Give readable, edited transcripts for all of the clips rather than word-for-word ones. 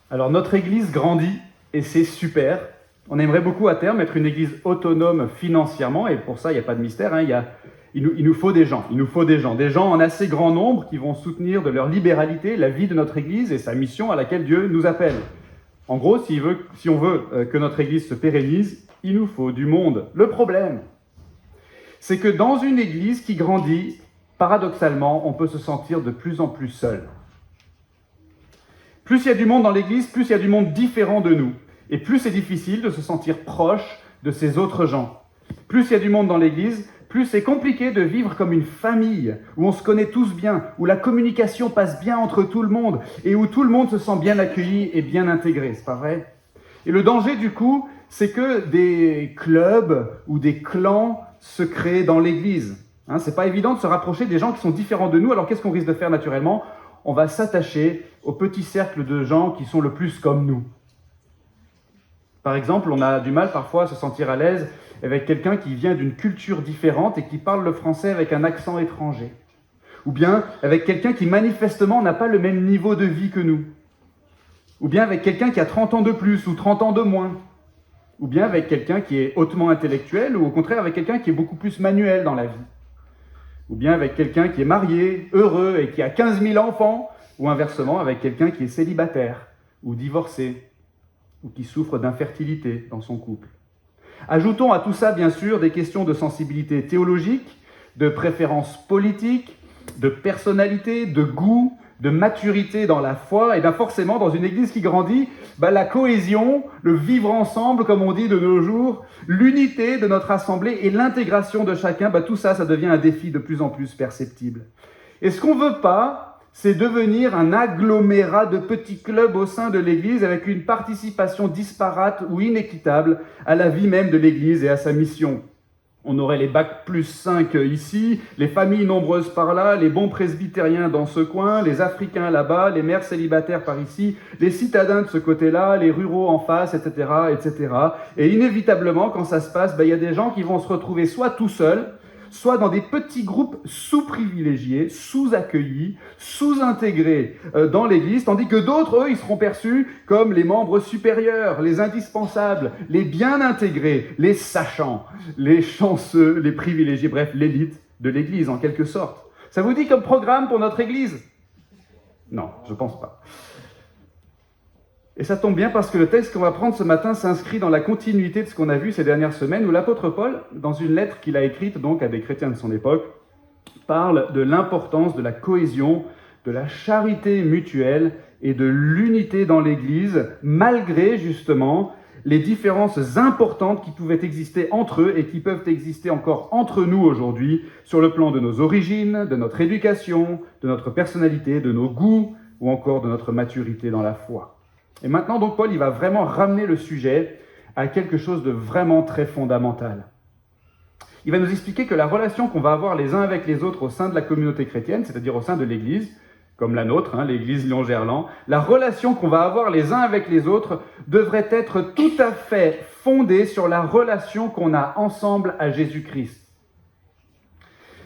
Alors notre Église grandit et c'est super. On aimerait beaucoup à terme être une Église autonome financièrement et pour ça il n'y a pas de mystère. Il nous faut des gens, des gens en assez grand nombre qui vont soutenir de leur libéralité la vie de notre Église et sa mission à laquelle Dieu nous appelle. En gros, si on veut que notre Église se pérennise, il nous faut du monde. Le problème, c'est que dans une Église qui grandit, paradoxalement, on peut se sentir de plus en plus seul. Plus il y a du monde dans l'Église, plus il y a du monde différent de nous. Et plus c'est difficile de se sentir proche de ces autres gens. Plus il y a du monde dans l'Église, plus c'est compliqué de vivre comme une famille, où on se connaît tous bien, où la communication passe bien entre tout le monde, et où tout le monde se sent bien accueilli et bien intégré, c'est pas vrai ? Et le danger du coup, c'est que des clubs ou des clans se créent dans l'Église. C'est pas évident de se rapprocher des gens qui sont différents de nous, alors qu'est-ce qu'on risque de faire naturellement ? On va s'attacher au petit cercle de gens qui sont le plus comme nous. Par exemple, on a du mal parfois à se sentir à l'aise avec quelqu'un qui vient d'une culture différente et qui parle le français avec un accent étranger. Ou bien avec quelqu'un qui manifestement n'a pas le même niveau de vie que nous. Ou bien avec quelqu'un qui a 30 ans de plus ou 30 ans de moins. Ou bien avec quelqu'un qui est hautement intellectuel ou au contraire avec quelqu'un qui est beaucoup plus manuel dans la vie. Ou bien avec quelqu'un qui est marié, heureux et qui a 15 000 enfants, ou inversement avec quelqu'un qui est célibataire ou divorcé, ou qui souffre d'infertilité dans son couple. Ajoutons à tout ça, bien sûr, des questions de sensibilité théologique, de préférence politique, de personnalité, de goût, de maturité dans la foi, et forcément, dans une église qui grandit, la cohésion, le vivre ensemble, comme on dit de nos jours, l'unité de notre assemblée et l'intégration de chacun, tout ça, ça devient un défi de plus en plus perceptible. Et ce qu'on ne veut pas, c'est devenir un agglomérat de petits clubs au sein de l'Église avec une participation disparate ou inéquitable à la vie même de l'Église et à sa mission. On aurait les bacs plus 5 ici, les familles nombreuses par là, les bons presbytériens dans ce coin, les Africains là-bas, les mères célibataires par ici, les citadins de ce côté-là, les ruraux en face, etc., etc. Et inévitablement, quand ça se passe, il y a des gens qui vont se retrouver soit tout seuls, soit dans des petits groupes sous-privilégiés, sous-accueillis, sous-intégrés dans l'Église, tandis que d'autres, eux, ils seront perçus comme les membres supérieurs, les indispensables, les bien intégrés, les sachants, les chanceux, les privilégiés, bref, l'élite de l'Église, en quelque sorte. Ça vous dit comme programme pour notre Église ? Non, je ne pense pas. Et ça tombe bien parce que le texte qu'on va prendre ce matin s'inscrit dans la continuité de ce qu'on a vu ces dernières semaines, où l'apôtre Paul, dans une lettre qu'il a écrite donc à des chrétiens de son époque, parle de l'importance de la cohésion, de la charité mutuelle et de l'unité dans l'Église, malgré justement les différences importantes qui pouvaient exister entre eux et qui peuvent exister encore entre nous aujourd'hui, sur le plan de nos origines, de notre éducation, de notre personnalité, de nos goûts, ou encore de notre maturité dans la foi. Et maintenant, donc, Paul, il va vraiment ramener le sujet à quelque chose de vraiment très fondamental. Il va nous expliquer que la relation qu'on va avoir les uns avec les autres au sein de la communauté chrétienne, c'est-à-dire au sein de l'Église, comme la nôtre, l'Église Lyon-Gerland, la relation qu'on va avoir les uns avec les autres devrait être tout à fait fondée sur la relation qu'on a ensemble à Jésus-Christ.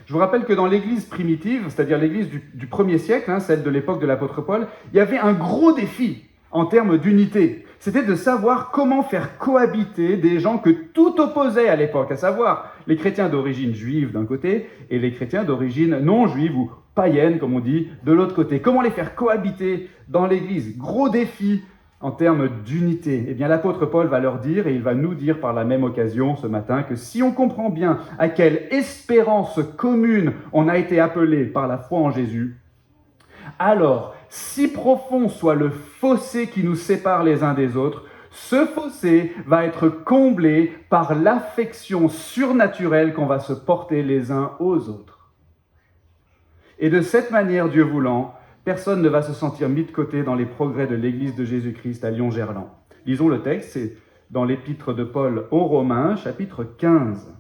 Je vous rappelle que dans l'Église primitive, c'est-à-dire l'Église du 1er siècle, celle de l'époque de l'apôtre Paul, il y avait un gros défi en termes d'unité. C'était de savoir comment faire cohabiter des gens que tout opposait à l'époque, à savoir les chrétiens d'origine juive d'un côté et les chrétiens d'origine non juive ou païenne, comme on dit, de l'autre côté. Comment les faire cohabiter dans l'Église ? Gros défi en termes d'unité. Eh bien, l'apôtre Paul va leur dire, et il va nous dire par la même occasion ce matin, que si on comprend bien à quelle espérance commune on a été appelé par la foi en Jésus, alors, si profond soit le fossé qui nous sépare les uns des autres, ce fossé va être comblé par l'affection surnaturelle qu'on va se porter les uns aux autres. Et de cette manière, Dieu voulant, personne ne va se sentir mis de côté dans les progrès de l'Église de Jésus-Christ à Lyon-Gerland. Lisons le texte, c'est dans l'épître de Paul aux Romains, chapitre 15.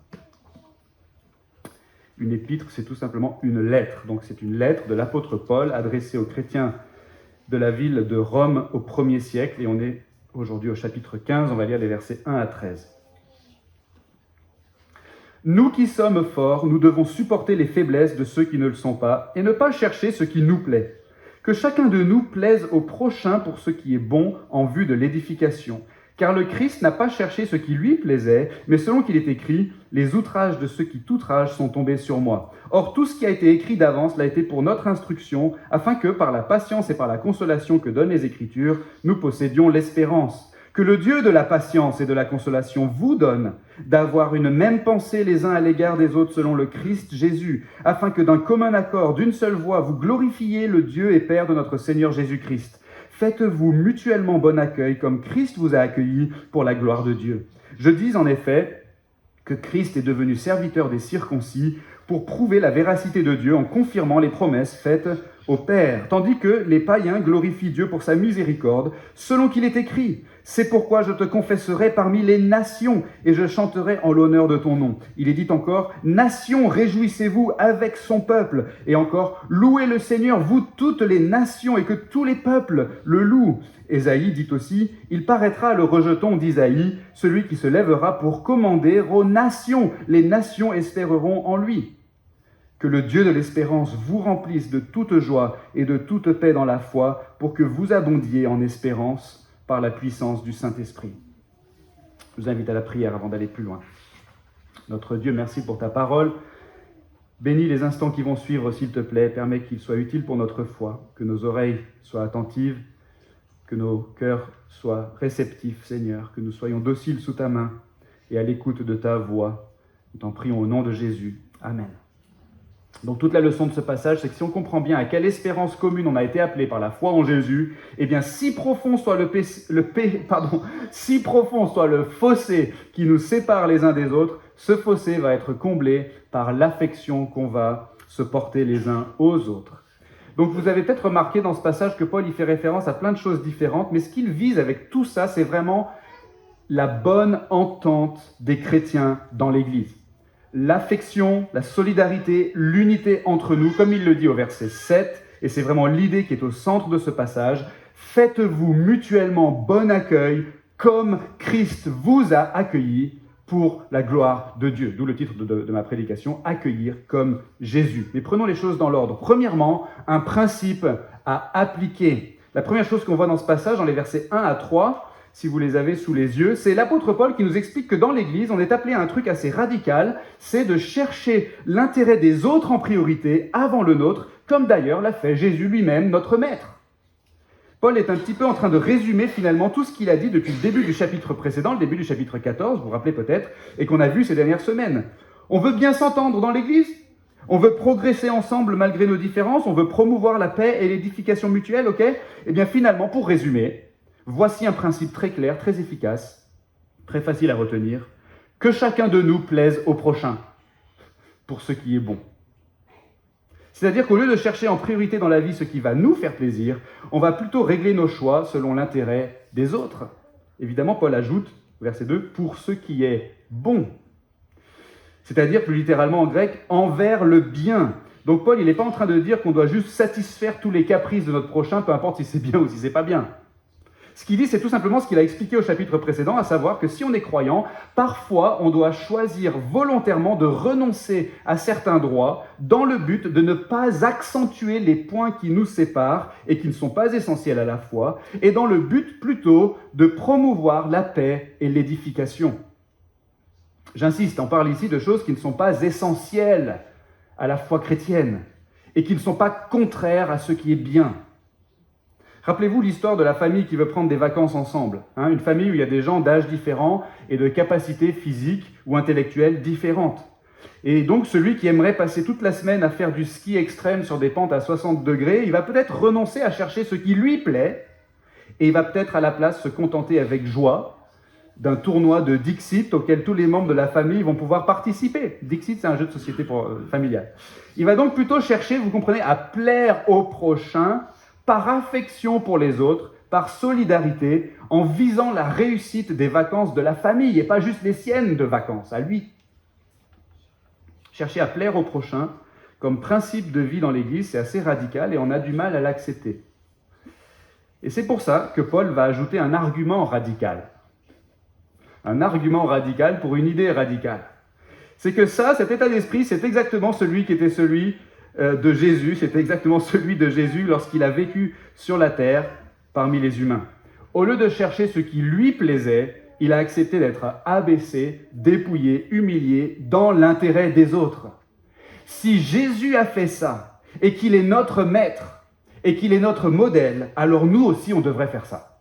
Une épître, c'est tout simplement une lettre. Donc c'est une lettre de l'apôtre Paul adressée aux chrétiens de la ville de Rome au 1er siècle. Et on est aujourd'hui au chapitre 15, on va lire les versets 1 à 13. « Nous qui sommes forts, nous devons supporter les faiblesses de ceux qui ne le sont pas et ne pas chercher ce qui nous plaît. Que chacun de nous plaise au prochain pour ce qui est bon en vue de l'édification. Car le Christ n'a pas cherché ce qui lui plaisait, mais selon qu'il est écrit, « Les outrages de ceux qui t'outragent sont tombés sur moi. » Or, tout ce qui a été écrit d'avance l'a été pour notre instruction, afin que, par la patience et par la consolation que donnent les Écritures, nous possédions l'espérance. Que le Dieu de la patience et de la consolation vous donne d'avoir une même pensée les uns à l'égard des autres selon le Christ Jésus, afin que d'un commun accord, d'une seule voix, vous glorifiez le Dieu et Père de notre Seigneur Jésus-Christ. Faites-vous mutuellement bon accueil comme Christ vous a accueillis pour la gloire de Dieu. Je dis en effet que Christ est devenu serviteur des circoncis pour prouver la véracité de Dieu en confirmant les promesses faites au Père, tandis que les païens glorifient Dieu pour sa miséricorde, selon qu'il est écrit « C'est pourquoi je te confesserai parmi les nations et je chanterai en l'honneur de ton nom. » Il est dit encore « Nations, réjouissez-vous avec son peuple. » Et encore « Louez le Seigneur, vous toutes les nations, et que tous les peuples le louent. » Ésaïe dit aussi « Il paraîtra le rejeton d'Isaïe, celui qui se lèvera pour commander aux nations. Les nations espéreront en lui. » Que le Dieu de l'espérance vous remplisse de toute joie et de toute paix dans la foi, pour que vous abondiez en espérance par la puissance du Saint-Esprit. Je vous invite à la prière avant d'aller plus loin. Notre Dieu, merci pour ta parole. Bénis les instants qui vont suivre, s'il te plaît. Permets qu'ils soient utiles pour notre foi, que nos oreilles soient attentives, que nos cœurs soient réceptifs, Seigneur, que nous soyons dociles sous ta main et à l'écoute de ta voix. Nous t'en prions au nom de Jésus. Amen. Donc toute la leçon de ce passage, c'est que si on comprend bien à quelle espérance commune on a été appelé par la foi en Jésus, eh bien si profond soit si profond soit le fossé qui nous sépare les uns des autres, ce fossé va être comblé par l'affection qu'on va se porter les uns aux autres. Donc vous avez peut-être remarqué dans ce passage que Paul y fait référence à plein de choses différentes, mais ce qu'il vise avec tout ça, c'est vraiment la bonne entente des chrétiens dans l'Église. L'affection, la solidarité, l'unité entre nous, comme il le dit au verset 7, et c'est vraiment l'idée qui est au centre de ce passage. Faites-vous mutuellement bon accueil comme Christ vous a accueillis pour la gloire de Dieu. D'où le titre de ma prédication, accueillir comme Jésus. Mais prenons les choses dans l'ordre. Premièrement, un principe à appliquer. La première chose qu'on voit dans ce passage, dans les versets 1 à 3, si vous les avez sous les yeux, c'est l'apôtre Paul qui nous explique que dans l'Église, on est appelé à un truc assez radical, c'est de chercher l'intérêt des autres en priorité avant le nôtre, comme d'ailleurs l'a fait Jésus lui-même, notre Maître. Paul est un petit peu en train de résumer finalement tout ce qu'il a dit depuis le début du chapitre précédent, le début du chapitre 14, vous vous rappelez peut-être, et qu'on a vu ces dernières semaines. On veut bien s'entendre dans l'Église, on veut progresser ensemble malgré nos différences, on veut promouvoir la paix et l'édification mutuelle, ok ? Eh bien finalement, pour résumer, voici un principe très clair, très efficace, très facile à retenir. Que chacun de nous plaise au prochain pour ce qui est bon. C'est-à-dire qu'au lieu de chercher en priorité dans la vie ce qui va nous faire plaisir, on va plutôt régler nos choix selon l'intérêt des autres. Évidemment, Paul ajoute, verset 2, pour ce qui est bon. C'est-à-dire, plus littéralement en grec, envers le bien. Donc Paul, il n'est pas en train de dire qu'on doit juste satisfaire tous les caprices de notre prochain, peu importe si c'est bien ou si c'est pas bien. Ce qu'il dit, c'est tout simplement ce qu'il a expliqué au chapitre précédent, à savoir que si on est croyant, parfois on doit choisir volontairement de renoncer à certains droits dans le but de ne pas accentuer les points qui nous séparent et qui ne sont pas essentiels à la foi, et dans le but plutôt de promouvoir la paix et l'édification. J'insiste, on parle ici de choses qui ne sont pas essentielles à la foi chrétienne et qui ne sont pas contraires à ce qui est bien. Rappelez-vous l'histoire de la famille qui veut prendre des vacances ensemble. Une famille où il y a des gens d'âge différents et de capacités physiques ou intellectuelles différentes. Et donc celui qui aimerait passer toute la semaine à faire du ski extrême sur des pentes à 60 degrés, il va peut-être renoncer à chercher ce qui lui plaît et il va peut-être à la place se contenter avec joie d'un tournoi de Dixit auquel tous les membres de la famille vont pouvoir participer. Dixit, c'est un jeu de société familial. Il va donc plutôt chercher, vous comprenez, à plaire au prochain par affection pour les autres, par solidarité, en visant la réussite des vacances de la famille, et pas juste les siennes de vacances, à lui. Chercher à plaire au prochain, comme principe de vie dans l'Église, c'est assez radical et on a du mal à l'accepter. Et c'est pour ça que Paul va ajouter un argument radical. Un argument radical pour une idée radicale. C'est que ça, cet état d'esprit, c'est exactement celui qui était celui de Jésus, c'était exactement celui de Jésus lorsqu'il a vécu sur la terre parmi les humains. Au lieu de chercher ce qui lui plaisait, il a accepté d'être abaissé, dépouillé, humilié dans l'intérêt des autres. Si Jésus a fait ça, et qu'il est notre maître, et qu'il est notre modèle, alors nous aussi on devrait faire ça.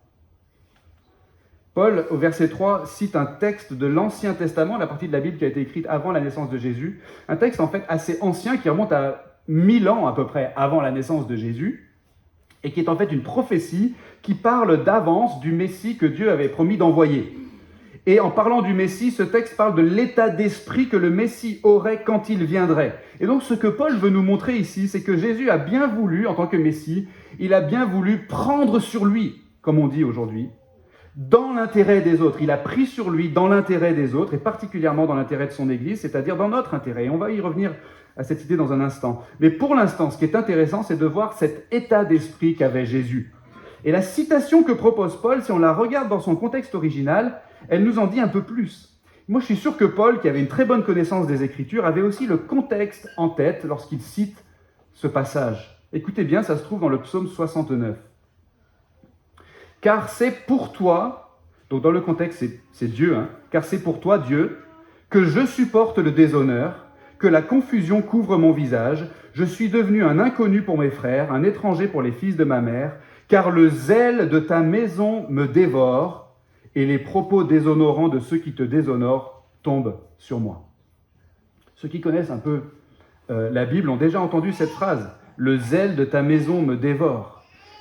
Paul, au verset 3, cite un texte de l'Ancien Testament, la partie de la Bible qui a été écrite avant la naissance de Jésus, un texte en fait assez ancien qui remonte à 1000 ans à peu près avant la naissance de Jésus, et qui est en fait une prophétie qui parle d'avance du Messie que Dieu avait promis d'envoyer. Et en parlant du Messie, ce texte parle de l'état d'esprit que le Messie aurait quand il viendrait. Et donc ce que Paul veut nous montrer ici, c'est que Jésus a bien voulu, en tant que Messie, il a bien voulu prendre sur lui, comme on dit aujourd'hui, dans l'intérêt des autres. Il a pris sur lui dans l'intérêt des autres, et particulièrement dans l'intérêt de son Église, c'est-à-dire dans notre intérêt. Et on va y revenir à cette idée dans un instant. Mais pour l'instant, ce qui est intéressant, c'est de voir cet état d'esprit qu'avait Jésus. Et la citation que propose Paul, si on la regarde dans son contexte original, elle nous en dit un peu plus. Moi, je suis sûr que Paul, qui avait une très bonne connaissance des Écritures, avait aussi le contexte en tête lorsqu'il cite ce passage. Écoutez bien, ça se trouve dans le psaume 69. « Car c'est pour toi, donc dans le contexte, c'est Dieu, car c'est pour toi, Dieu, que je supporte le déshonneur, que la confusion couvre mon visage. Je suis devenu un inconnu pour mes frères, un étranger pour les fils de ma mère, car le zèle de ta maison me dévore, et les propos déshonorants de ceux qui te déshonorent tombent sur moi. » Ceux qui connaissent un peu la Bible ont déjà entendu cette phrase. « Le zèle de ta maison me dévore ».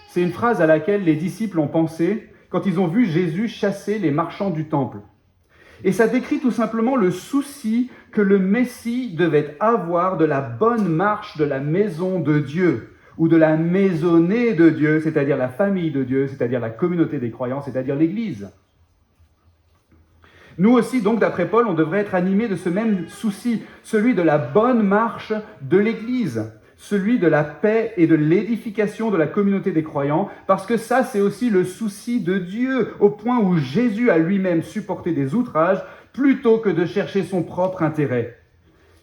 C'est une phrase à laquelle les disciples ont pensé quand ils ont vu Jésus chasser les marchands du temple. Et ça décrit tout simplement le souci que le Messie devait avoir de la bonne marche de la maison de Dieu, ou de la maisonnée de Dieu, c'est-à-dire la famille de Dieu, c'est-à-dire la communauté des croyants, c'est-à-dire l'Église. Nous aussi, donc, d'après Paul, on devrait être animés de ce même souci, celui de la bonne marche de l'Église, celui de la paix et de l'édification de la communauté des croyants, parce que ça, c'est aussi le souci de Dieu, au point où Jésus a lui-même supporté des outrages, plutôt que de chercher son propre intérêt.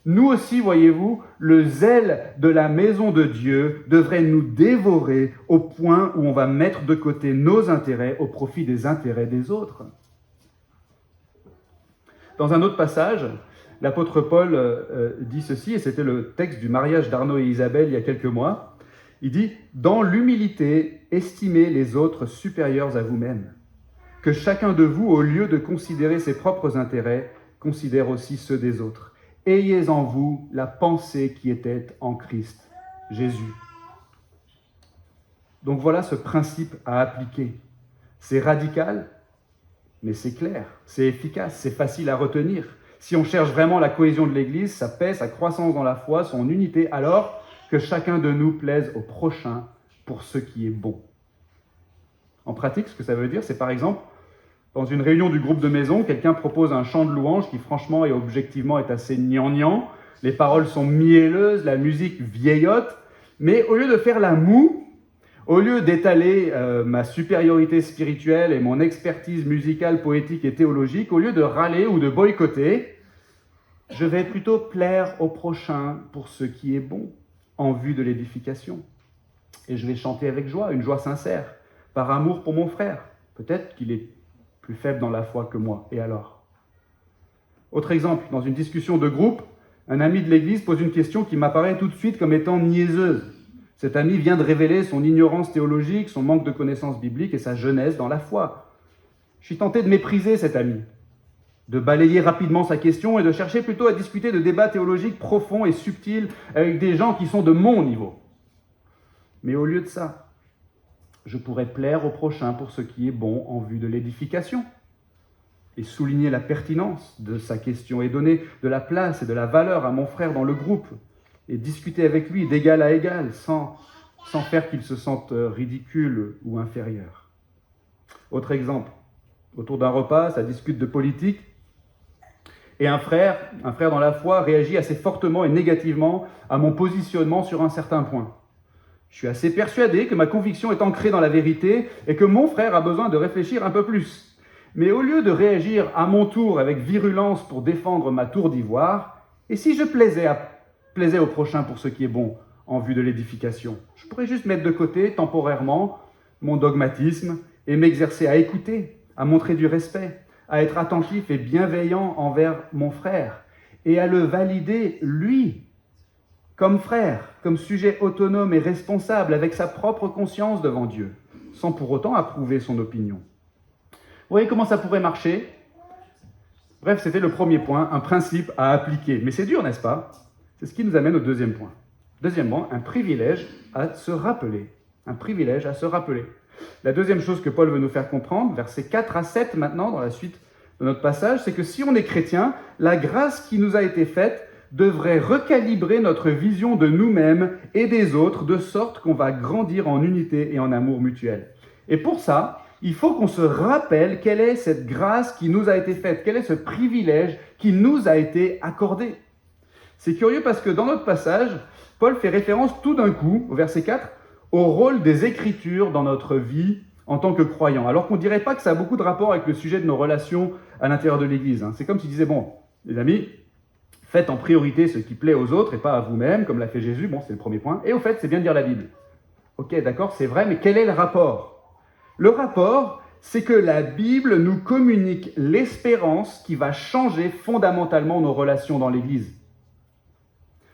Nous aussi, voyez-vous, le zèle de la maison de Dieu devrait nous dévorer au point où on va mettre de côté nos intérêts au profit des intérêts des autres. Dans un autre passage, l'apôtre Paul dit ceci, et c'était le texte du mariage d'Arnaud et Isabelle il y a quelques mois. Il dit « Dans l'humilité, estimez les autres supérieurs à vous-même. Que chacun de vous, au lieu de considérer ses propres intérêts, considère aussi ceux des autres. Ayez en vous la pensée qui était en Christ Jésus. » Donc voilà ce principe à appliquer. C'est radical, mais c'est clair, c'est efficace, c'est facile à retenir. Si on cherche vraiment la cohésion de l'Église, sa paix, sa croissance dans la foi, son unité, alors que chacun de nous plaise au prochain pour ce qui est bon. En pratique, ce que ça veut dire, c'est par exemple, dans une réunion du groupe de maison, quelqu'un propose un chant de louange qui franchement et objectivement est assez gnangnan. Les paroles sont mielleuses, la musique vieillotte, mais au lieu de faire la moue, au lieu d'étaler ma supériorité spirituelle et mon expertise musicale, poétique et théologique, au lieu de râler ou de boycotter, je vais plutôt plaire au prochain pour ce qui est bon, en vue de l'édification. Et je vais chanter avec joie, une joie sincère, par amour pour mon frère. Peut-être qu'il est plus faible dans la foi que moi, et alors ? Autre exemple, dans une discussion de groupe, un ami de l'Église pose une question qui m'apparaît tout de suite comme étant niaiseuse. Cet ami vient de révéler son ignorance théologique, son manque de connaissances bibliques et sa jeunesse dans la foi. Je suis tenté de mépriser cet ami, de balayer rapidement sa question et de chercher plutôt à discuter de débats théologiques profonds et subtils avec des gens qui sont de mon niveau. Mais au lieu de ça, je pourrais plaire au prochain pour ce qui est bon en vue de l'édification et souligner la pertinence de sa question et donner de la place et de la valeur à mon frère dans le groupe et discuter avec lui d'égal à égal sans faire qu'il se sente ridicule ou inférieur. Autre exemple, autour d'un repas, ça discute de politique, et un frère dans la foi réagit assez fortement et négativement à mon positionnement sur un certain point. Je suis assez persuadé que ma conviction est ancrée dans la vérité et que mon frère a besoin de réfléchir un peu plus. Mais au lieu de réagir à mon tour avec virulence pour défendre ma tour d'ivoire, et si je plaisais au prochain pour ce qui est bon, en vue de l'édification. Je pourrais juste mettre de côté temporairement mon dogmatisme et m'exercer à écouter, à montrer du respect, à être attentif et bienveillant envers mon frère et à le valider, lui, comme frère, comme sujet autonome et responsable avec sa propre conscience devant Dieu, sans pour autant approuver son opinion. Vous voyez comment ça pourrait marcher ? Bref, c'était le premier point, un principe à appliquer. Mais c'est dur, n'est-ce pas ? C'est ce qui nous amène au deuxième point. Deuxièmement, un privilège à se rappeler. Un privilège à se rappeler. La deuxième chose que Paul veut nous faire comprendre, versets 4 à 7 maintenant, dans la suite de notre passage, c'est que si on est chrétien, la grâce qui nous a été faite devrait recalibrer notre vision de nous-mêmes et des autres, de sorte qu'on va grandir en unité et en amour mutuel. Et pour ça, il faut qu'on se rappelle quelle est cette grâce qui nous a été faite, quel est ce privilège qui nous a été accordé. C'est curieux parce que dans notre passage, Paul fait référence tout d'un coup, au verset 4, au rôle des Écritures dans notre vie en tant que croyants, alors qu'on ne dirait pas que ça a beaucoup de rapport avec le sujet de nos relations à l'intérieur de l'Église. C'est comme s'il disait, bon, les amis, faites en priorité ce qui plaît aux autres et pas à vous-même, comme l'a fait Jésus, bon, c'est le premier point. Et au fait, c'est bien de lire la Bible. Ok, d'accord, c'est vrai, mais quel est le rapport ? Le rapport, c'est que la Bible nous communique l'espérance qui va changer fondamentalement nos relations dans l'Église.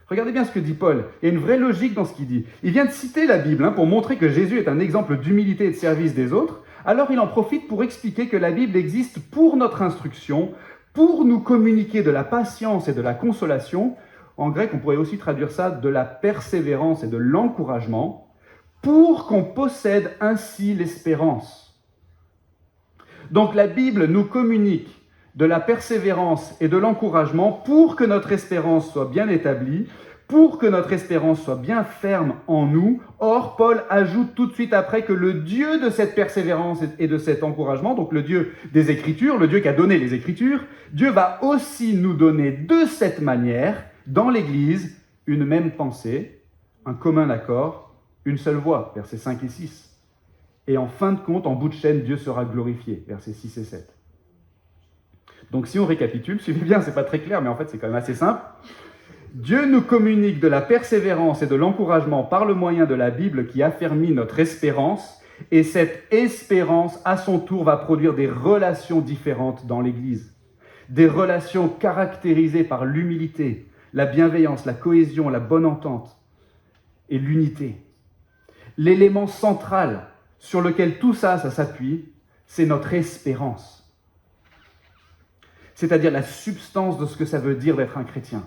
Regardez bien ce que dit Paul. Il y a une vraie logique dans ce qu'il dit. Il vient de citer la Bible pour montrer que Jésus est un exemple d'humilité et de service des autres. Alors il en profite pour expliquer que la Bible existe pour notre instruction, pour nous communiquer de la patience et de la consolation. En grec, on pourrait aussi traduire ça de la persévérance et de l'encouragement, pour qu'on possède ainsi l'espérance. Donc la Bible nous communique de la persévérance et de l'encouragement pour que notre espérance soit bien établie, pour que notre espérance soit bien ferme en nous. Or, Paul ajoute tout de suite après que le Dieu de cette persévérance et de cet encouragement, donc le Dieu des Écritures, le Dieu qui a donné les Écritures, Dieu va aussi nous donner de cette manière, dans l'Église, une même pensée, un commun accord, une seule voix, versets 5 et 6. Et en fin de compte, en bout de chaîne, Dieu sera glorifié, versets 6 et 7. Donc si on récapitule, suivez bien, c'est pas très clair, mais en fait c'est quand même assez simple. Dieu nous communique de la persévérance et de l'encouragement par le moyen de la Bible qui affermit notre espérance, et cette espérance, à son tour, va produire des relations différentes dans l'Église. Des relations caractérisées par l'humilité, la bienveillance, la cohésion, la bonne entente et l'unité. L'élément central sur lequel tout ça s'appuie, c'est notre espérance. C'est-à-dire la substance de ce que ça veut dire d'être un chrétien.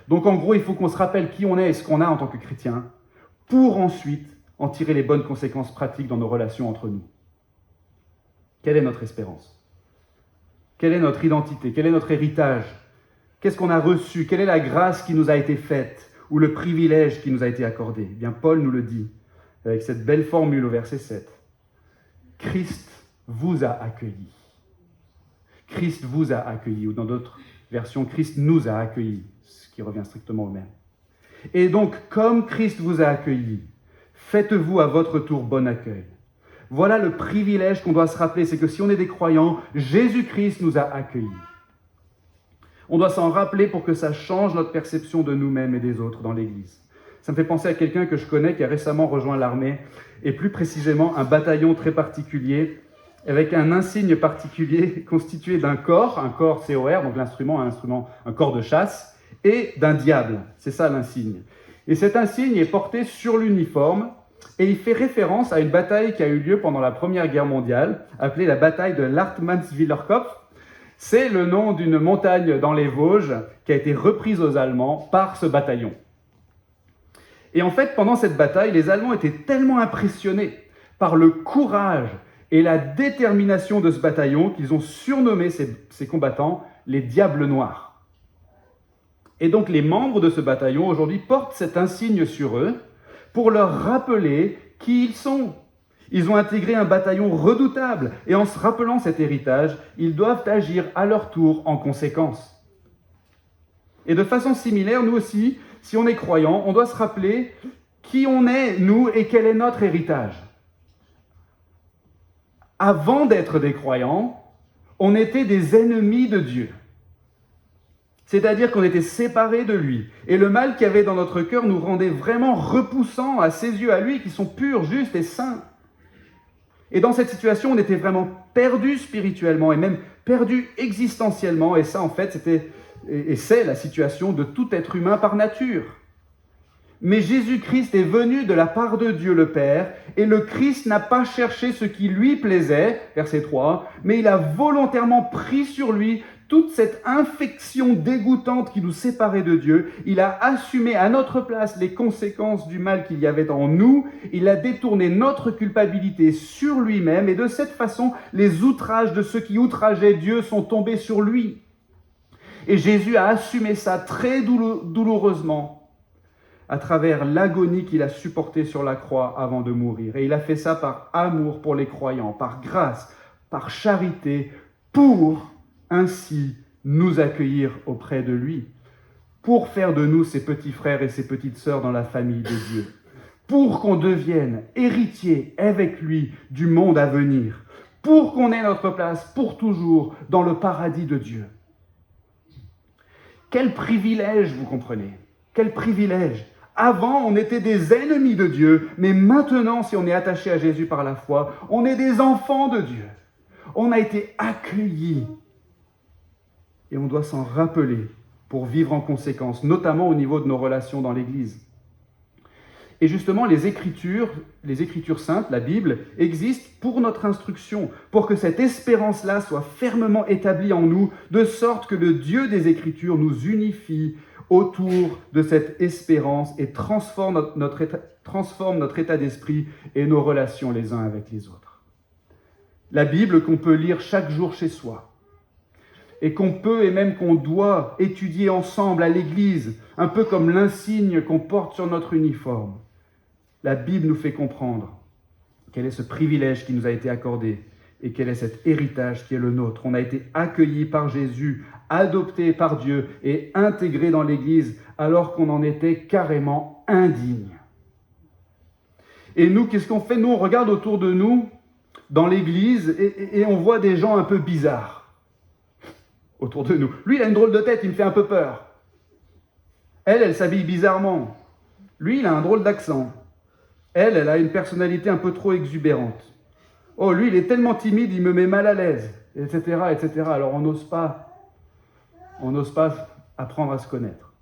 Donc en gros, il faut qu'on se rappelle qui on est et ce qu'on a en tant que chrétien, pour ensuite en tirer les bonnes conséquences pratiques dans nos relations entre nous. Quelle est notre espérance ? Quelle est notre identité ? Quel est notre héritage ? Qu'est-ce qu'on a reçu ? Quelle est la grâce qui nous a été faite ou le privilège qui nous a été accordé ? Eh bien, Paul nous le dit avec cette belle formule au verset 7. Christ vous a accueillis. Christ vous a accueillis, ou dans d'autres versions, Christ nous a accueillis, ce qui revient strictement au même. Et donc, comme Christ vous a accueillis, faites-vous à votre tour bon accueil. Voilà le privilège qu'on doit se rappeler, c'est que si on est des croyants, Jésus-Christ nous a accueillis. On doit s'en rappeler pour que ça change notre perception de nous-mêmes et des autres dans l'Église. Ça me fait penser à quelqu'un que je connais qui a récemment rejoint l'armée, et plus précisément un bataillon très particulier, avec un insigne particulier constitué d'un corps, un corps COR, donc un corps de chasse, et d'un diable. C'est ça l'insigne. Et cet insigne est porté sur l'uniforme, et il fait référence à une bataille qui a eu lieu pendant la Première Guerre mondiale, appelée la bataille de l'Hartmannswiller Kopf. C'est le nom d'une montagne dans les Vosges qui a été reprise aux Allemands par ce bataillon. Et en fait, pendant cette bataille, les Allemands étaient tellement impressionnés par le courage et la détermination de ce bataillon qu'ils ont surnommé ces combattants les Diables Noirs. Et donc les membres de ce bataillon aujourd'hui portent cet insigne sur eux pour leur rappeler qui ils sont. Ils ont intégré un bataillon redoutable et en se rappelant cet héritage, ils doivent agir à leur tour en conséquence. Et de façon similaire, nous aussi, si on est croyant, on doit se rappeler qui on est, nous, et quel est notre héritage. Avant d'être des croyants, on était des ennemis de Dieu. C'est-à-dire qu'on était séparés de lui. Et le mal qu'il y avait dans notre cœur nous rendait vraiment repoussants à ses yeux, à lui, qui sont purs, justes et saints. Et dans cette situation, on était vraiment perdus spirituellement et même perdus existentiellement. Et ça, en fait, c'est la situation de tout être humain par nature. Mais Jésus-Christ est venu de la part de Dieu le Père, et le Christ n'a pas cherché ce qui lui plaisait, verset 3, mais il a volontairement pris sur lui toute cette infection dégoûtante qui nous séparait de Dieu. Il a assumé à notre place les conséquences du mal qu'il y avait en nous. Il a détourné notre culpabilité sur lui-même, et de cette façon, les outrages de ceux qui outrageaient Dieu sont tombés sur lui. Et Jésus a assumé ça très douloureusement, à travers l'agonie qu'il a supportée sur la croix avant de mourir. Et il a fait ça par amour pour les croyants, par grâce, par charité, pour ainsi nous accueillir auprès de lui, pour faire de nous ses petits frères et ses petites sœurs dans la famille de Dieu, pour qu'on devienne héritiers avec lui du monde à venir, pour qu'on ait notre place pour toujours dans le paradis de Dieu. Quel privilège, vous comprenez? Quel privilège! Avant, on était des ennemis de Dieu, mais maintenant, si on est attaché à Jésus par la foi, on est des enfants de Dieu. On a été accueillis. Et on doit s'en rappeler pour vivre en conséquence, notamment au niveau de nos relations dans l'Église. Et justement, les Écritures saintes, la Bible, existent pour notre instruction, pour que cette espérance-là soit fermement établie en nous, de sorte que le Dieu des Écritures nous unifie autour de cette espérance et transforme notre état d'esprit et nos relations les uns avec les autres. La Bible qu'on peut lire chaque jour chez soi, et qu'on peut et même qu'on doit étudier ensemble à l'Église, un peu comme l'insigne qu'on porte sur notre uniforme. La Bible nous fait comprendre quel est ce privilège qui nous a été accordé et quel est cet héritage qui est le nôtre. On a été accueillis par Jésus, adoptés par Dieu et intégrés dans l'Église alors qu'on en était carrément indignes. Et nous, qu'est-ce qu'on fait? Nous, on regarde autour de nous, dans l'Église, et on voit des gens un peu bizarres autour de nous. Lui, il a une drôle de tête, il me fait un peu peur. Elle s'habille bizarrement. Lui, il a un drôle d'accent. Elle a une personnalité un peu trop exubérante. Oh, lui, il est tellement timide, il me met mal à l'aise, etc., etc. Alors, on n'ose pas apprendre à se connaître.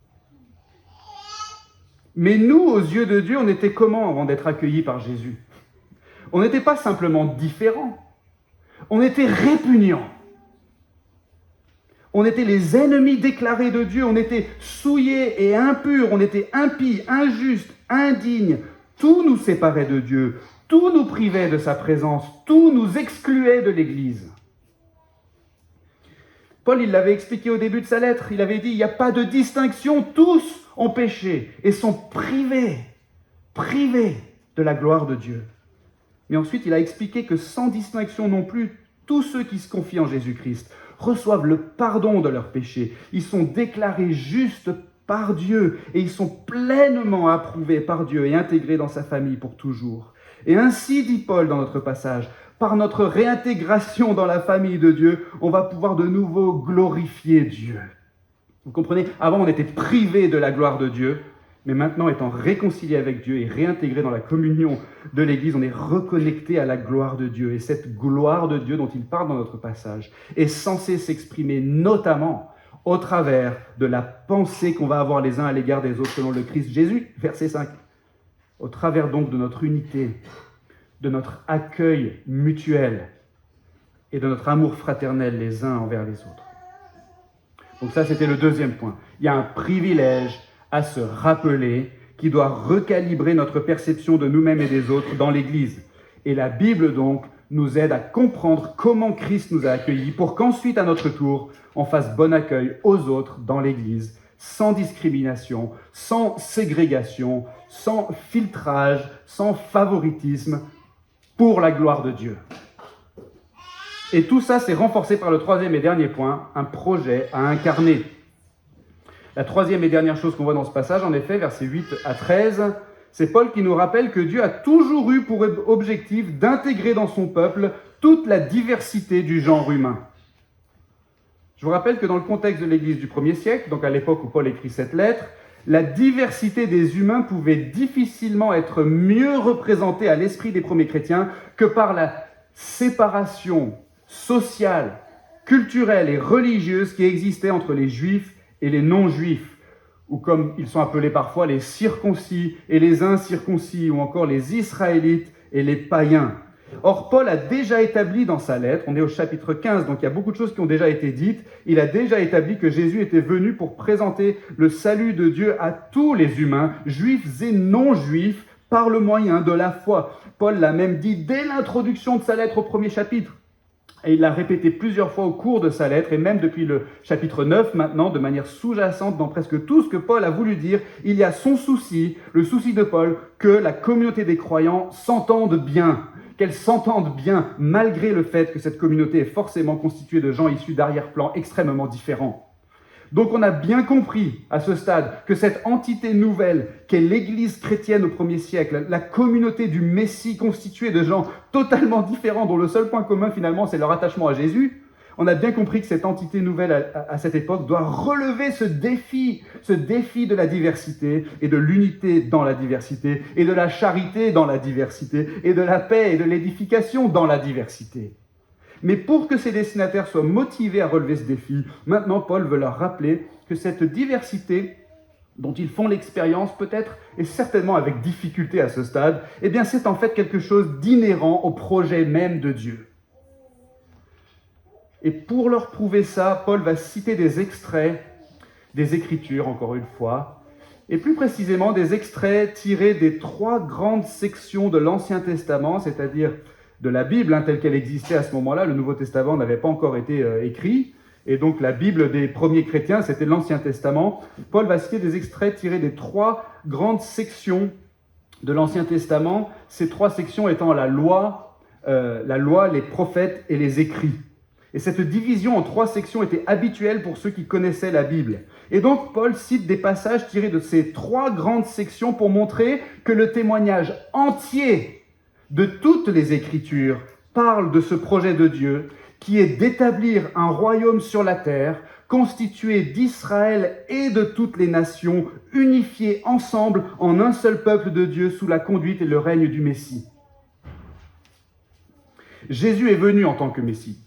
Mais nous, aux yeux de Dieu, on était comment avant d'être accueillis par Jésus? On n'était pas simplement différents, on était répugnants. On était les ennemis déclarés de Dieu, on était souillés et impurs, on était impies, injustes, indignes. Tout nous séparait de Dieu, tout nous privait de sa présence, tout nous excluait de l'Église. Paul, il l'avait expliqué au début de sa lettre, il avait dit, il n'y a pas de distinction, tous ont péché et sont privés de la gloire de Dieu. Mais ensuite, il a expliqué que sans distinction non plus, tous ceux qui se confient en Jésus-Christ reçoivent le pardon de leurs péchés. Ils sont déclarés justes par Dieu et ils sont pleinement approuvés par Dieu et intégrés dans sa famille pour toujours. Et ainsi, dit Paul dans notre passage, par notre réintégration dans la famille de Dieu, on va pouvoir de nouveau glorifier Dieu. Vous comprenez? Avant, on était privés de la gloire de Dieu, mais maintenant, étant réconciliés avec Dieu et réintégrés dans la communion de l'Église, on est reconnectés à la gloire de Dieu. Et cette gloire de Dieu dont il parle dans notre passage est censée s'exprimer notamment au travers de la pensée qu'on va avoir les uns à l'égard des autres selon le Christ Jésus, verset 5. Au travers donc de notre unité, de notre accueil mutuel et de notre amour fraternel les uns envers les autres. Donc ça, c'était le deuxième point. Il y a un privilège à se rappeler qui doit recalibrer notre perception de nous-mêmes et des autres dans l'Église. Et la Bible, donc, nous aide à comprendre comment Christ nous a accueillis pour qu'ensuite, à notre tour, on fasse bon accueil aux autres dans l'Église, sans discrimination, sans ségrégation, sans filtrage, sans favoritisme, pour la gloire de Dieu. Et tout ça, c'est renforcé par le troisième et dernier point, un projet à incarner. La troisième et dernière chose qu'on voit dans ce passage, en effet, versets 8 à 13, c'est Paul qui nous rappelle que Dieu a toujours eu pour objectif d'intégrer dans son peuple toute la diversité du genre humain. Je vous rappelle que dans le contexte de l'Église du 1er siècle, donc à l'époque où Paul écrit cette lettre, la diversité des humains pouvait difficilement être mieux représentée à l'esprit des premiers chrétiens que par la séparation sociale, culturelle et religieuse qui existait entre les juifs et les non-juifs, ou comme ils sont appelés parfois les circoncis et les incirconcis, ou encore les israélites et les païens. Or, Paul a déjà établi dans sa lettre, on est au chapitre 15, donc il y a beaucoup de choses qui ont déjà été dites, il a déjà établi que Jésus était venu pour présenter le salut de Dieu à tous les humains, juifs et non-juifs, par le moyen de la foi. Paul l'a même dit dès l'introduction de sa lettre au premier chapitre. Et il l'a répété plusieurs fois au cours de sa lettre, et même depuis le chapitre 9 maintenant, de manière sous-jacente dans presque tout ce que Paul a voulu dire, il y a son souci, le souci de Paul, que la communauté des croyants s'entende bien, qu'elle s'entende bien malgré le fait que cette communauté est forcément constituée de gens issus d'arrière-plans extrêmement différents. Donc on a bien compris à ce stade que cette entité nouvelle qu'est l'Église chrétienne au 1er siècle, la communauté du Messie constituée de gens totalement différents dont le seul point commun finalement c'est leur attachement à Jésus, on a bien compris que cette entité nouvelle à cette époque doit relever ce défi de la diversité et de l'unité dans la diversité et de la charité dans la diversité et de la paix et de l'édification dans la diversité. Mais pour que ces destinataires soient motivés à relever ce défi, maintenant Paul veut leur rappeler que cette diversité dont ils font l'expérience, peut-être et certainement avec difficulté à ce stade, eh bien c'est en fait quelque chose d'inhérent au projet même de Dieu. Et pour leur prouver ça, Paul va citer des extraits des Écritures, encore une fois, et plus précisément des extraits tirés des 3 grandes sections de l'Ancien Testament, c'est-à-dire de la Bible telle qu'elle existait à ce moment-là. Le Nouveau Testament n'avait pas encore été écrit, et donc la Bible des premiers chrétiens, c'était l'Ancien Testament. Paul va citer des extraits tirés des 3 grandes sections de l'Ancien Testament, ces 3 sections étant la loi, les prophètes et les écrits. Et cette division en 3 sections était habituelle pour ceux qui connaissaient la Bible. Et donc Paul cite des passages tirés de ces 3 grandes sections pour montrer que le témoignage entier de toutes les Écritures parle de ce projet de Dieu qui est d'établir un royaume sur la terre constitué d'Israël et de toutes les nations, unifiés ensemble en un seul peuple de Dieu sous la conduite et le règne du Messie. Jésus est venu en tant que Messie.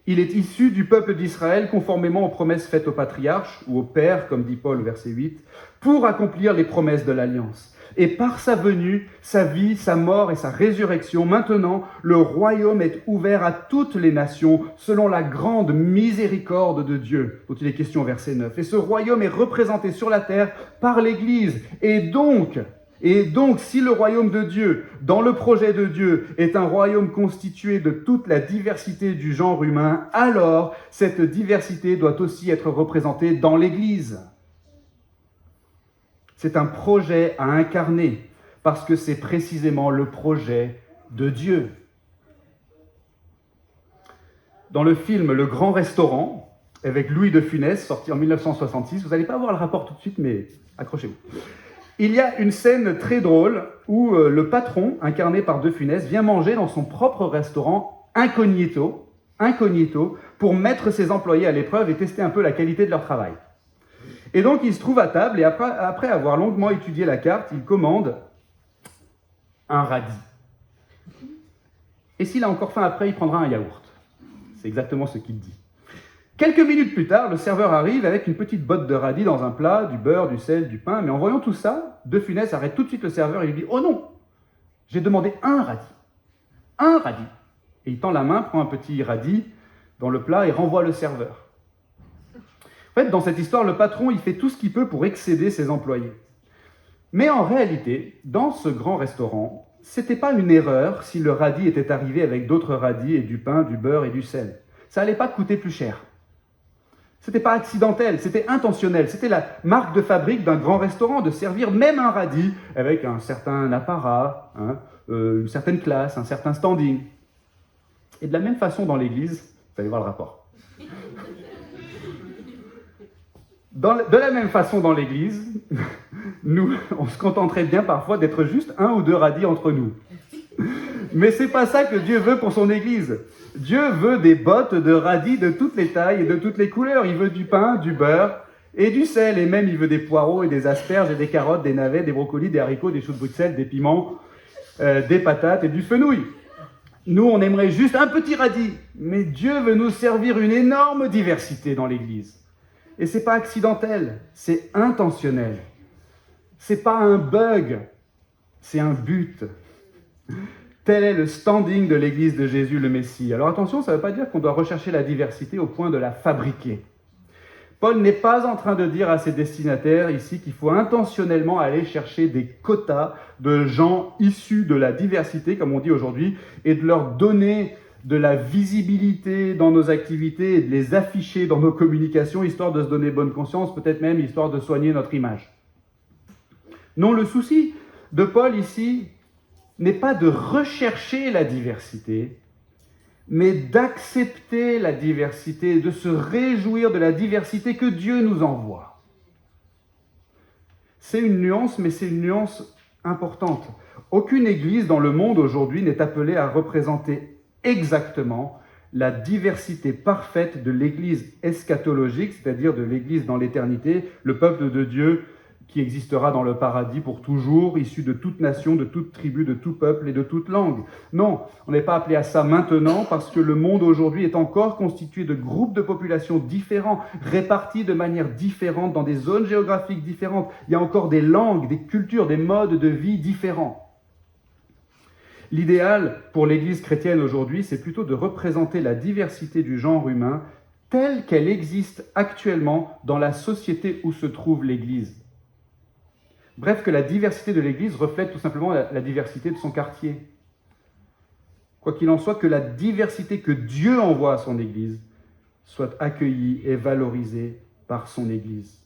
Il est issu du peuple d'Israël conformément aux promesses faites aux patriarches, ou aux pères, comme dit Paul au verset 8, pour accomplir les promesses de l'Alliance. Et par sa venue, sa vie, sa mort et sa résurrection, maintenant, le royaume est ouvert à toutes les nations selon la grande miséricorde de Dieu, dont il est question au verset 9. Et ce royaume est représenté sur la terre par l'Église. Et donc, si le royaume de Dieu, dans le projet de Dieu, est un royaume constitué de toute la diversité du genre humain, alors cette diversité doit aussi être représentée dans l'Église. C'est un projet à incarner, parce que c'est précisément le projet de Dieu. Dans le film Le Grand Restaurant, avec Louis de Funès, sorti en 1966, vous n'allez pas voir le rapport tout de suite, mais accrochez-vous. Il y a une scène très drôle où le patron, incarné par De Funès, vient manger dans son propre restaurant incognito, pour mettre ses employés à l'épreuve et tester un peu la qualité de leur travail. Et donc, il se trouve à table, et après avoir longuement étudié la carte, il commande un radis. Et s'il a encore faim après, il prendra un yaourt. C'est exactement ce qu'il dit. Quelques minutes plus tard, le serveur arrive avec une petite botte de radis dans un plat, du beurre, du sel, du pain. Mais en voyant tout ça, De Funès arrête tout de suite le serveur et lui dit « Oh non, j'ai demandé un radis. Un radis. » Et il tend la main, prend un petit radis dans le plat et renvoie le serveur. En fait, dans cette histoire, le patron, il fait tout ce qu'il peut pour excéder ses employés. Mais en réalité, dans ce grand restaurant, c'était pas une erreur si le radis était arrivé avec d'autres radis et du pain, du beurre et du sel. Ça allait pas coûter plus cher. C'était pas accidentel, c'était intentionnel. C'était la marque de fabrique d'un grand restaurant de servir même un radis avec un certain apparat, une certaine classe, un certain standing. Et de la même façon dans l'Église, vous allez voir le rapport. De la même façon dans l'Église, nous, on se contenterait bien parfois d'être juste 1 ou 2 radis entre nous. Mais c'est pas ça que Dieu veut pour son Église. Dieu veut des bottes de radis de toutes les tailles et de toutes les couleurs. Il veut du pain, du beurre et du sel. Et même il veut des poireaux et des asperges et des carottes, des navets, des brocolis, des haricots, des choux de Bruxelles, des piments, des patates et du fenouil. Nous, on aimerait juste un petit radis. Mais Dieu veut nous servir une énorme diversité dans l'Église. Et c'est pas accidentel, c'est intentionnel. C'est pas un bug, c'est un but. Tel est le standing de l'Église de Jésus le Messie. Alors attention, ça ne veut pas dire qu'on doit rechercher la diversité au point de la fabriquer. Paul n'est pas en train de dire à ses destinataires ici qu'il faut intentionnellement aller chercher des quotas de gens issus de la diversité, comme on dit aujourd'hui, et de leur donner de la visibilité dans nos activités et de les afficher dans nos communications, histoire de se donner bonne conscience, peut-être même histoire de soigner notre image. Non, le souci de Paul ici n'est pas de rechercher la diversité, mais d'accepter la diversité, de se réjouir de la diversité que Dieu nous envoie. C'est une nuance, mais c'est une nuance importante. Aucune église dans le monde aujourd'hui n'est appelée à représenter exactement la diversité parfaite de l'église eschatologique, c'est-à-dire de l'église dans l'éternité, le peuple de Dieu qui existera dans le paradis pour toujours, issu de toute nation, de toute tribu, de tout peuple et de toute langue. Non, on n'est pas appelé à ça maintenant parce que le monde aujourd'hui est encore constitué de groupes de populations différents, répartis de manière différente dans des zones géographiques différentes. Il y a encore des langues, des cultures, des modes de vie différents. L'idéal pour l'Église chrétienne aujourd'hui, c'est plutôt de représenter la diversité du genre humain telle qu'elle existe actuellement dans la société où se trouve l'Église. Bref, que la diversité de l'Église reflète tout simplement la diversité de son quartier. Quoi qu'il en soit, que la diversité que Dieu envoie à son Église soit accueillie et valorisée par son Église.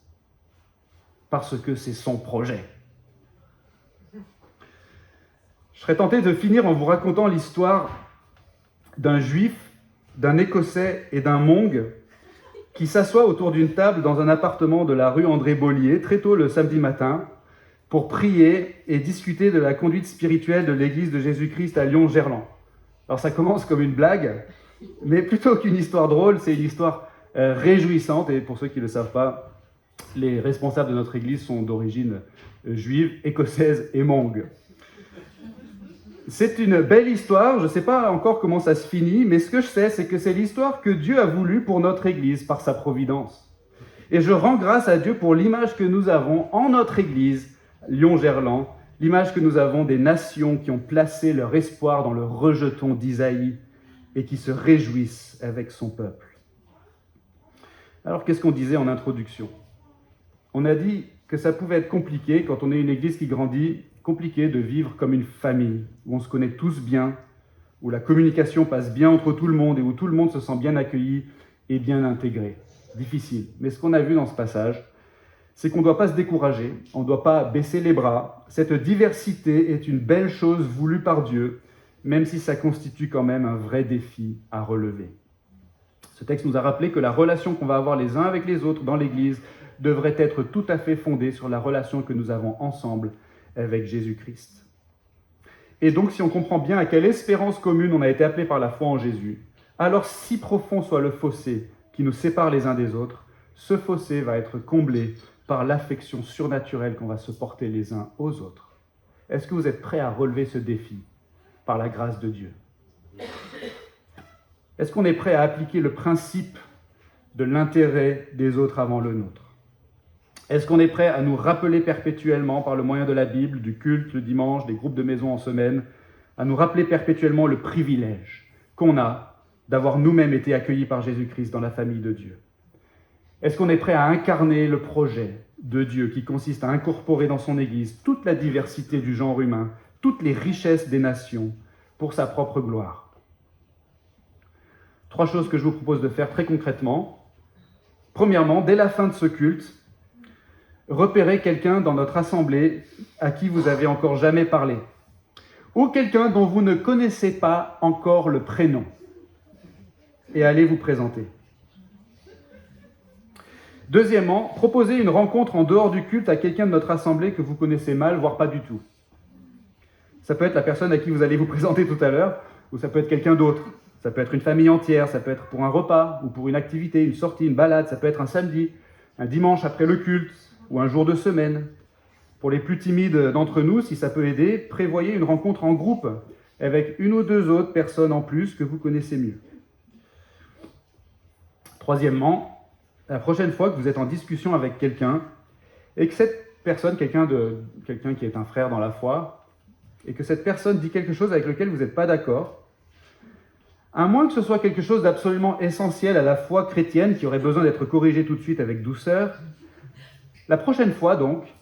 Parce que c'est son projet. Je serais tenté de finir en vous racontant l'histoire d'un Juif, d'un Écossais et d'un Hmong qui s'assoient autour d'une table dans un appartement de la rue André-Beaulier très tôt le samedi matin pour prier et discuter de la conduite spirituelle de l'Église de Jésus-Christ à Lyon-Gerland. Alors ça commence comme une blague, mais plutôt qu'une histoire drôle, c'est une histoire réjouissante. Et pour ceux qui ne le savent pas, les responsables de notre Église sont d'origine juive, écossaise et hmong. C'est une belle histoire, je ne sais pas encore comment ça se finit, mais ce que je sais, c'est que c'est l'histoire que Dieu a voulu pour notre Église par sa providence. Et je rends grâce à Dieu pour l'image que nous avons en notre Église, Lyon-Gerland, l'image que nous avons des nations qui ont placé leur espoir dans le rejeton d'Isaïe et qui se réjouissent avec son peuple. Alors qu'est-ce qu'on disait en introduction ? On a dit que ça pouvait être compliqué quand on est une église qui grandit, compliqué de vivre comme une famille, où on se connaît tous bien, où la communication passe bien entre tout le monde et où tout le monde se sent bien accueilli et bien intégré. Difficile. Mais ce qu'on a vu dans ce passage, c'est qu'on ne doit pas se décourager, on ne doit pas baisser les bras. Cette diversité est une belle chose voulue par Dieu, même si ça constitue quand même un vrai défi à relever. Ce texte nous a rappelé que la relation qu'on va avoir les uns avec les autres dans l'Église devrait être tout à fait fondée sur la relation que nous avons ensemble avec Jésus-Christ. Et donc, si on comprend bien à quelle espérance commune on a été appelé par la foi en Jésus, alors si profond soit le fossé qui nous sépare les uns des autres, ce fossé va être comblé par l'affection surnaturelle qu'on va se porter les uns aux autres. Est-ce que vous êtes prêts à relever ce défi par la grâce de Dieu ? Est-ce qu'on est prêt à appliquer le principe de l'intérêt des autres avant le nôtre ? Est-ce qu'on est prêt à nous rappeler perpétuellement par le moyen de la Bible, du culte le dimanche, des groupes de maison en semaine, à nous rappeler perpétuellement le privilège qu'on a d'avoir nous-mêmes été accueillis par Jésus-Christ dans la famille de Dieu ? Est-ce qu'on est prêt à incarner le projet de Dieu qui consiste à incorporer dans son Église toute la diversité du genre humain, toutes les richesses des nations pour sa propre gloire ? 3 choses que je vous propose de faire très concrètement. Premièrement, dès la fin de ce culte, repérez quelqu'un dans notre assemblée à qui vous avez encore jamais parlé, ou quelqu'un dont vous ne connaissez pas encore le prénom, et allez vous présenter. Deuxièmement, proposez une rencontre en dehors du culte à quelqu'un de notre assemblée que vous connaissez mal, voire pas du tout. Ça peut être la personne à qui vous allez vous présenter tout à l'heure, ou ça peut être quelqu'un d'autre. Ça peut être une famille entière, ça peut être pour un repas, ou pour une activité, une sortie, une balade, ça peut être un samedi, un dimanche après le culte, ou un jour de semaine. Pour les plus timides d'entre nous, si ça peut aider, prévoyez une rencontre en groupe avec une ou deux autres personnes en plus que vous connaissez mieux. Troisièmement, la prochaine fois que vous êtes en discussion avec quelqu'un, et que cette personne, quelqu'un qui est un frère dans la foi, et que cette personne dit quelque chose avec lequel vous n'êtes pas d'accord, à moins que ce soit quelque chose d'absolument essentiel à la foi chrétienne qui aurait besoin d'être corrigé tout de suite avec douceur, la prochaine fois donc,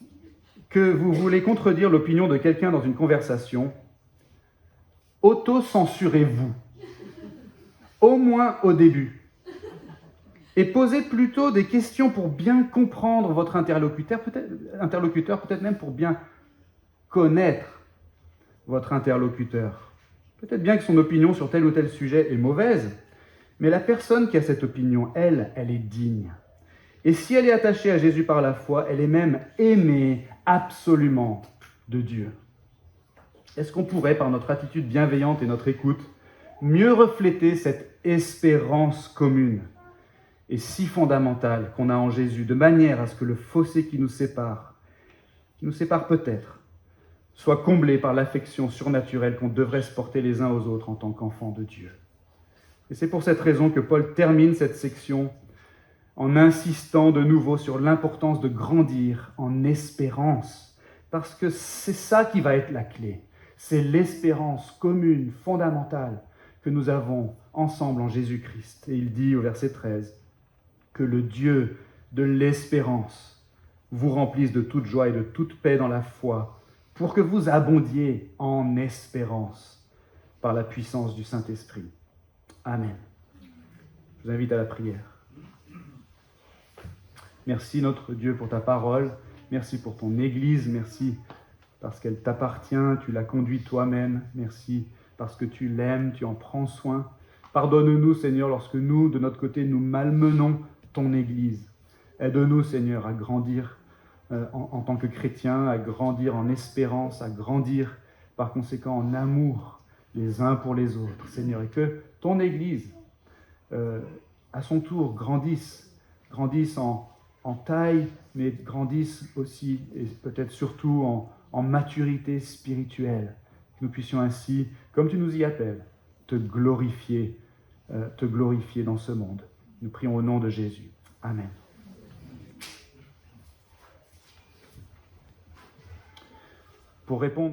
que vous voulez contredire l'opinion de quelqu'un dans une conversation, auto-censurez-vous, au moins au début, et posez plutôt des questions pour bien comprendre votre interlocuteur, peut-être même pour bien connaître votre interlocuteur. Peut-être bien que son opinion sur tel ou tel sujet est mauvaise, mais la personne qui a cette opinion, elle est digne. Et si elle est attachée à Jésus par la foi, elle est même aimée absolument de Dieu. Est-ce qu'on pourrait, par notre attitude bienveillante et notre écoute, mieux refléter cette espérance commune et si fondamentale qu'on a en Jésus, de manière à ce que le fossé qui nous sépare peut-être, soit comblé par l'affection surnaturelle qu'on devrait se porter les uns aux autres en tant qu'enfants de Dieu. Et c'est pour cette raison que Paul termine cette section en insistant de nouveau sur l'importance de grandir en espérance, parce que c'est ça qui va être la clé. C'est l'espérance commune, fondamentale, que nous avons ensemble en Jésus-Christ. Et il dit au verset 13, que le Dieu de l'espérance vous remplisse de toute joie et de toute paix dans la foi, pour que vous abondiez en espérance par la puissance du Saint-Esprit. Amen. Je vous invite à la prière. Merci notre Dieu pour ta parole, merci pour ton Église, merci parce qu'elle t'appartient, tu l'as conduite toi-même, merci parce que tu l'aimes, tu en prends soin. Pardonne-nous Seigneur lorsque nous, de notre côté, nous malmenons ton Église. Aide-nous Seigneur à grandir en tant que chrétiens, à grandir en espérance, à grandir par conséquent en amour les uns pour les autres, Seigneur, et que ton Église, à son tour, grandisse en taille, mais grandisse aussi, et peut-être surtout en maturité spirituelle. Que nous puissions ainsi, comme tu nous y appelles, te glorifier dans ce monde. Nous prions au nom de Jésus. Amen. Pour répondre